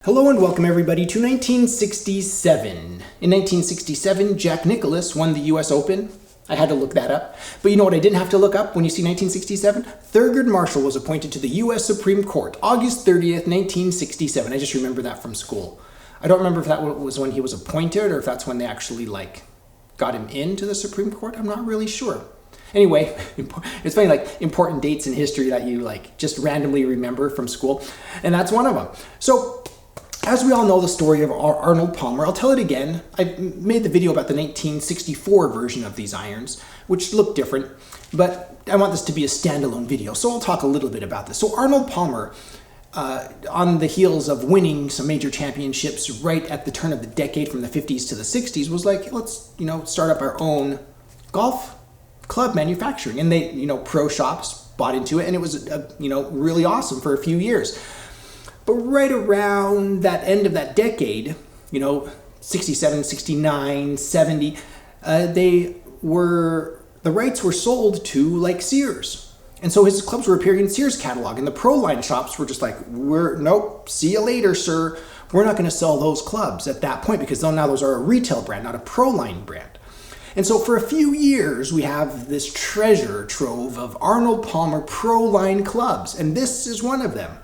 Hello and welcome everybody to 1967. In 1967, Jack Nicklaus won the US Open. I had to look that up. But you know what I didn't have to look up when you see 1967? Thurgood Marshall was appointed to the US Supreme Court, August 30th, 1967. I just remember that from school. I don't remember if that was when he was appointed or if that's when they actually got him into the Supreme Court. I'm not really sure. Anyway, it's funny, important dates in history that you just randomly remember from school. And that's one of them. So, as we all know the story of Arnold Palmer, I'll tell it again. I made the video about the 1964 version of these irons, which looked different, but I want this to be a standalone video, so I'll talk a little bit about this. So Arnold Palmer, on the heels of winning some major championships right at the turn of the decade from the 50s to the 60s, was like, let's, start up our own golf club manufacturing. And they, pro shops bought into it, and it was, really awesome for a few years. But right around that end of that decade, 67, 69, 70, the rights were sold to Sears. And so his clubs were appearing in Sears catalog, and the pro line shops were just like, nope, see you later, sir. We're not going to sell those clubs at that point because now those are a retail brand, not a pro line brand. And so for a few years, we have this treasure trove of Arnold Palmer pro line clubs, and this is one of them.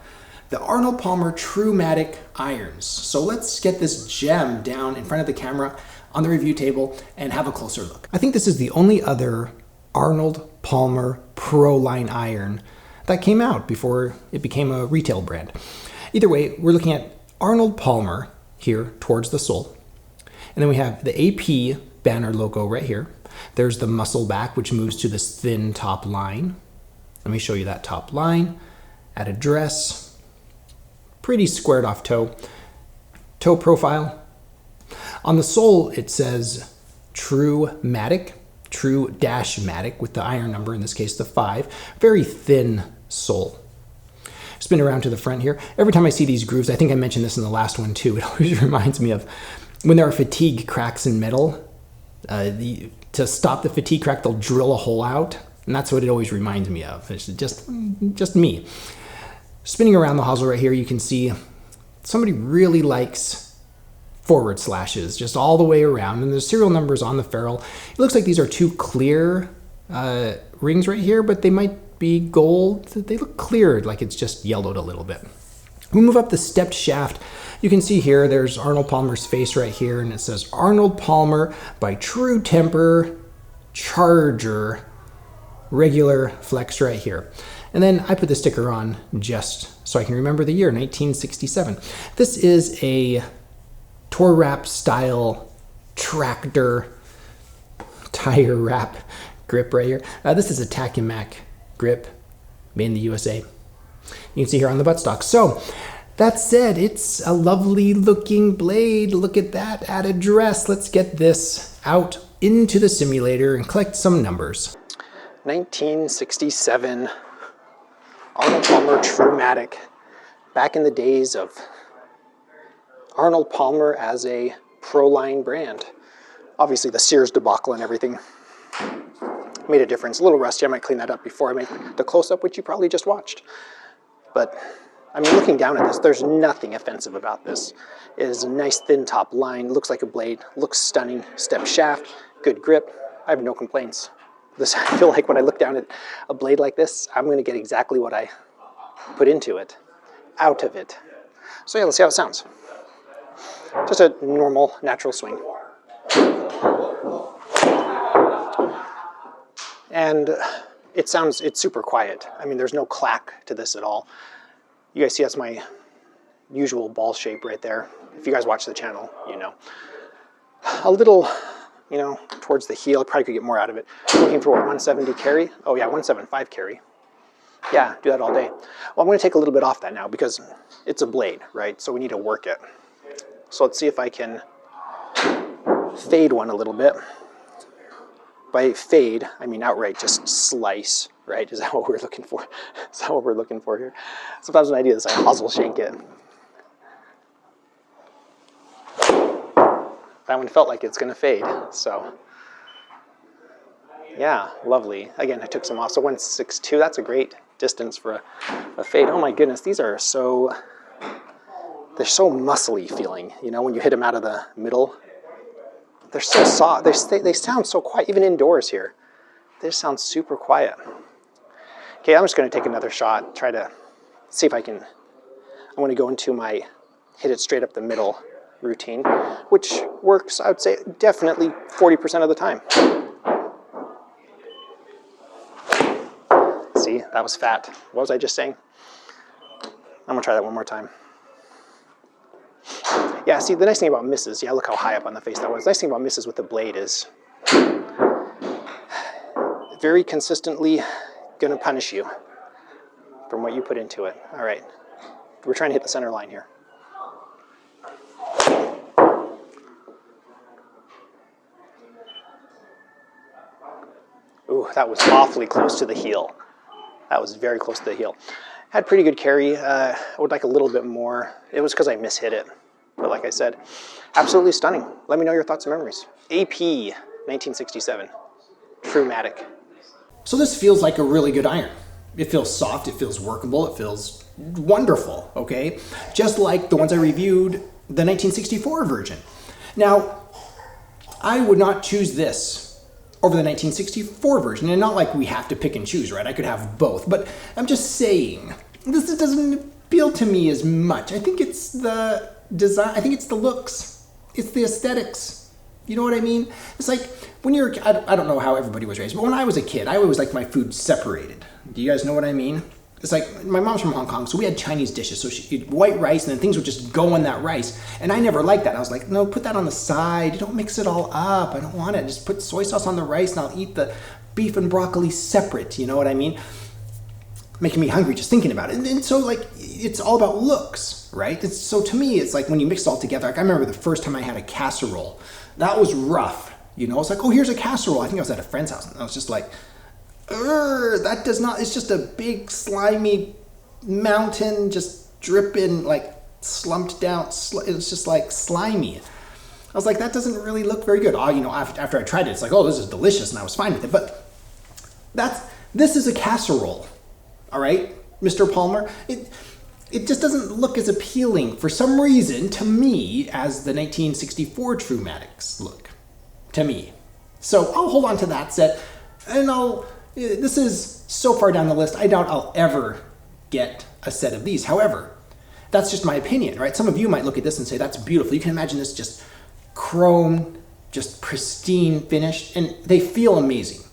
The Arnold Palmer Tru Matic irons. So let's get this gem down in front of the camera on the review table and have a closer look. I think this is the only other Arnold Palmer Pro Line iron that came out before it became a retail brand. Either way, we're looking at Arnold Palmer here towards the sole. And then we have the AP banner logo right here. There's the muscle back, which moves to this thin top line. Let me show you that top line at address. Pretty squared off toe profile. On the sole, it says Tru Matic, Tru-Matic with the iron number, in this case the 5. Very thin sole. Spin around to the front here. Every time I see these grooves, I think I mentioned this in the last one too, it always reminds me of when there are fatigue cracks in metal. To stop the fatigue crack, they'll drill a hole out, and that's what it always reminds me of. It's just me. Spinning around the hosel right here, you can see somebody really likes forward slashes just all the way around, and the serial numbers on the ferrule. It looks like these are two clear rings right here, but they might be gold. They look clear, like it's just yellowed a little bit. We move up the stepped shaft. You can see here, there's Arnold Palmer's face right here, and it says Arnold Palmer by True Temper Charger regular flex right here. And then I put the sticker on just so I can remember the year, 1967. This is a tour wrap style tractor tire wrap grip right here. This is a Tacumac grip made in the USA. You can see here on the buttstock. So that said, it's a lovely looking blade. Look at that at address. Let's get this out into the simulator and collect some numbers. 1967. Arnold Palmer Tru Matic. Back in the days of Arnold Palmer as a pro line brand. Obviously the Sears debacle and everything made a difference. A little rusty. I might clean that up before I make the close-up, which you probably just watched. But I mean, looking down at this, there's nothing offensive about this. It is a nice thin top line, looks like a blade, looks stunning. Step shaft, good grip. I have no complaints. I feel like when I look down at a blade like this, I'm going to get exactly what I put into it, out of it. So yeah, let's see how it sounds. Just a normal, natural swing. And it's super quiet. I mean, there's no clack to this at all. You guys see that's my usual ball shape right there. If you guys watch the channel, you know. A little, towards the heel, I probably could get more out of it. Looking for what, 170 carry? Oh yeah, 175 carry. Yeah, do that all day. Well, I'm going to take a little bit off that now because it's a blade, right? So we need to work it. So let's see if I can fade one a little bit. By fade, I mean outright just slice, right? Is that what we're looking for? Is that what we're looking for here? Sometimes when I do this, I hosel shank it. That one felt like it's going to fade, so yeah, lovely. Again, I took some off, so 162, that's a great distance for a fade. Oh my goodness, these are so They're so muscly feeling, you know, when you hit them out of the middle. They're so soft. They sound so quiet, even indoors here. They just sound super quiet. Okay, I'm just going to take another shot, try to see if I can. I want to go into my hit it straight up the middle routine, which works, I would say, definitely 40% of the time. See, that was fat. What was I just saying? I'm going to try that one more time. Yeah, see, the nice thing about misses, yeah, look how high up on the face that was. The nice thing about misses with the blade is very consistently going to punish you from what you put into it. All right, we're trying to hit the center line here. Ooh, that was awfully close to the heel. That was very close to the heel. Had pretty good carry. I would like a little bit more. It was because I mishit it. But like I said, absolutely stunning. Let me know your thoughts and memories. AP 1967, Tru Matic. So this feels like a really good iron. It feels soft, it feels workable, it feels wonderful, okay? Just like the ones I reviewed, the 1964 version. Now, I would not choose this over the 1964 version, and not like we have to pick and choose, right? I could have both, but I'm just saying, this doesn't appeal to me as much. I think it's the design, I think it's the looks, it's the aesthetics. You know what I mean? It's like when you're, I don't know how everybody was raised, but when I was a kid, I always liked my food separated. Do you guys know what I mean? It's like, my mom's from Hong Kong, so we had Chinese dishes, so she eat white rice, and then things would just go in that rice, and I never liked that. I was like, no, put that on the side, don't mix it all up, I don't want it, just put soy sauce on the rice, and I'll eat the beef and broccoli separate, you know what I mean? Making me hungry just thinking about it. And so, like, it's all about looks, right? So to me, it's like when you mix it all together, like I remember the first time I had a casserole, that was rough, you know? It's like, oh, here's a casserole. I think I was at a friend's house, and I was just like, that does not, it's just a big slimy mountain just dripping, like slumped down, it's just like slimy. I was like, that doesn't really look very good. Oh, you know, after I tried it, it's like, oh, this is delicious, and I was fine with it. But this is a casserole, all right, Mr. Palmer? It just doesn't look as appealing for some reason to me as the 1964 Tru Matics look, to me. So I'll hold on to that set, and this is so far down the list, I doubt I'll ever get a set of these. However, that's just my opinion, right? Some of you might look at this and say, that's beautiful. You can imagine this just chrome, just pristine finished, and they feel amazing.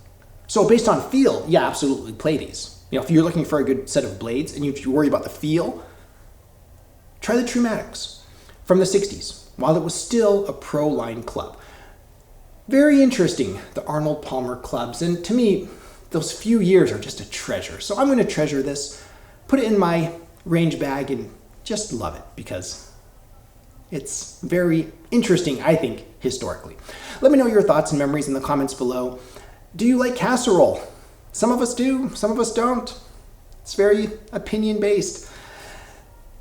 So based on feel, yeah, absolutely play these. You know, if you're looking for a good set of blades and you worry about the feel, try the Tru Matics from the 60s, while it was still a pro-line club. Very interesting, the Arnold Palmer clubs, and to me, those few years are just a treasure. So I'm going to treasure this, put it in my range bag, and just love it because it's very interesting, I think, historically. Let me know your thoughts and memories in the comments below. Do you like casserole? Some of us do, some of us don't. It's very opinion-based.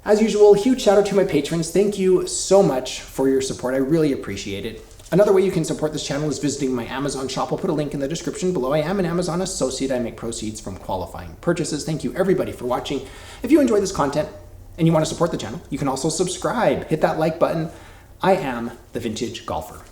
As usual, huge shout out to my patrons. Thank you so much for your support. I really appreciate it. Another way you can support this channel is visiting my Amazon shop. I'll put a link in the description below. I am an Amazon associate. I make proceeds from qualifying purchases. Thank you everybody for watching. If you enjoy this content and you want to support the channel, you can also subscribe. Hit that like button. I am the Vintage Golfer.